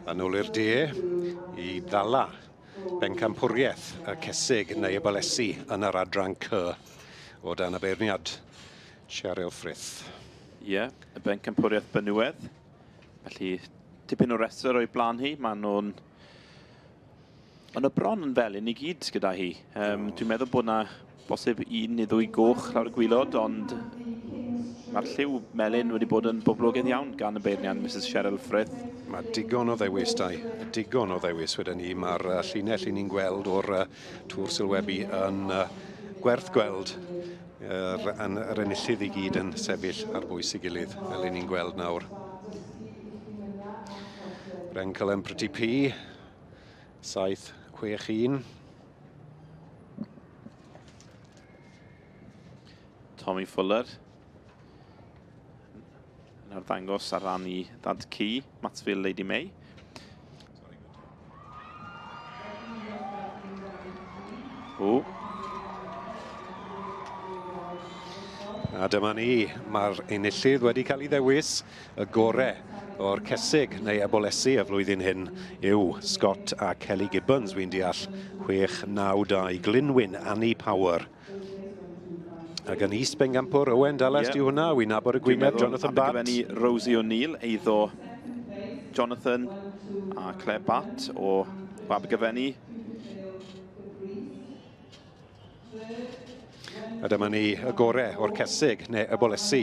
yn ôl i'r de i ddala Pencampwriaeth y Cesig neu y Balesi yn yr adran C o dan y beirniad Cheryl Frith. Ie, y Pencampwriaeth Benywedd. Felly, tipyn o restr o'i blaen hi. Maen nhw'n... Ond y bron yn felyn i gyd gyda hi. Dwi'n meddwl bod yna bosib 1 neu 2 goch lawr y gwylod, ond mae'r lliw melyn wedi bod yn boblogaidd iawn gan y beirniad Mrs Cheryl Frith. Mae digon o ddewis digon o ddewis wedyn ni. Mae'r llinell i ni'n gweld o'r tŵr sylwebu yn gwerth gweld yr enillydd i gyd yn sefyll ar bwys ei gilydd, fel ni'n gweld nawr. Rencyl Empryti P, 7-6-1. Tommy Fuller yn arddangos ar ran i ddad cu, Matsfield Lady May. A dyma ni, mae'r enillydd wedi cael ei ddewis. Y gorau o'r Cesig neu Ebolesi y flwyddyn hyn yw Scott a Kelly Gibbons, fi'n deall 6-9-2, Glynwyn, Annie Power. Ac yn East Pencampwr, Owen Dallas, di hwnna, wy'n nabod y gwyneb, Jonathan Batt. Abergyfenni Rosie O'Neill, eiddo Jonathan a Claire Batt o Abergyfenni. A dyma ni y gorau o'r Cesig neu y Bolesi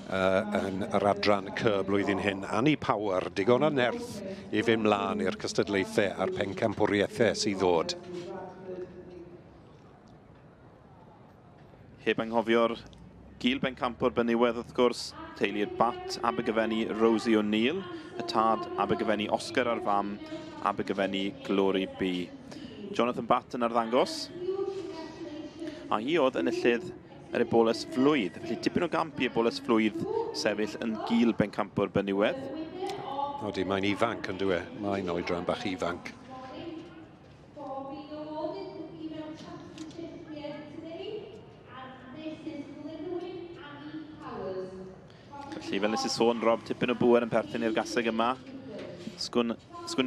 yn yr adran C blwyddyn hyn. Annie Power, digon o nerth i fynd mlaen i'r cystadlaethau a'r pencampwriaethau sydd ddod. Heb anghofio'r gil Pencampwr Benywedd wrth gwrs, teulu'r Batt, Abergyfenni Rosie O'Neill, y tad Abergyfenni Oscar ar fam, Abergyfenni Glory B. Jonathan Batt yn arddangos. A hi oedd enillydd yr Ebolas Flwydd. Felly tipyn o gamp i Ebolas Flwydd sefyll yn gil Pencampwr Benywedd. Odi, mae'n ifanc yn dwi. Mae'n oedran bach ifanc. Felly, fel nes i sôn, Rob, tipyn o bŵer yn perthyn i'r gaseg yma. Sgwn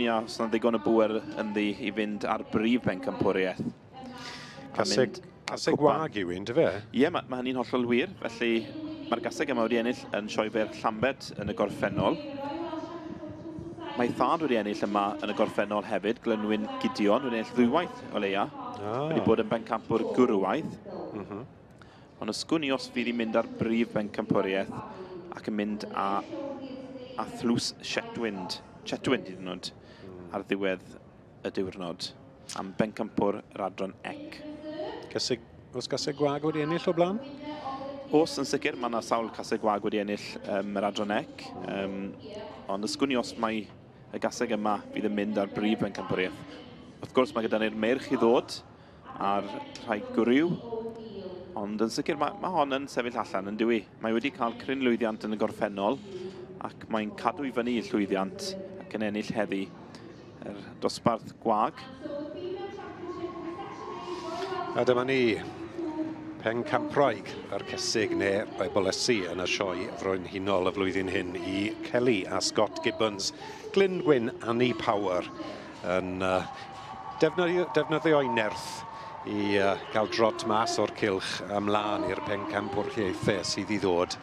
i os yna ddigon o bŵer yn ddi i fynd ar brif Pencampwriaeth. Gaseg wag yw un, dy fe? Ie, mae hynny'n hollol wir. Felly, mae'r gaseg yma wedi ennill yn sioefer Llambed yn y gorffennol. Mae thad wedi ennill yma yn y gorffennol hefyd, Glynwyn Gideon, wedi ennill ddwywaith o leia. Wedi bod yn Pencampwr gwrwaith. Ond ysgwn i os fydd i'n mynd ar brif Pencampwriaeth ac yn mynd a thlws Chetwynd hyd yn oed ar ddiwedd y diwrnod am Pencampwr yr adran ec. Oes gaseg gwag wedi ennill o blaen? Os yn sicr, mae yna sawl caseg gwag wedi ennill yr adran ec. Ond ysgwn i os mae y gaseg yma fydd yn mynd ar brif Pencampwriaeth. Wrth gwrs, mae gyda ni'r merch i ddod ar rhai gwryw. Ond yn sicr, mae hon yn sefyll allan yn diwy. Mae wedi cael cryn lwyddiant yn y gorffennol ac mae'n cadw i fyny i'r llwyddiant ac yn ennill heddi yr dosbarth gwag. A dyma ni Pencampwriaeth yr Cesig neu Ebolesi yn y sioe frenhinol y flwyddyn hyn i Kelly a Scott Gibbons. Glynwyn, Annie Power yn defnyddio'i nerth i gael drot mas o'r cylch ymlaen i'r Pencampwriaethau sydd i ddod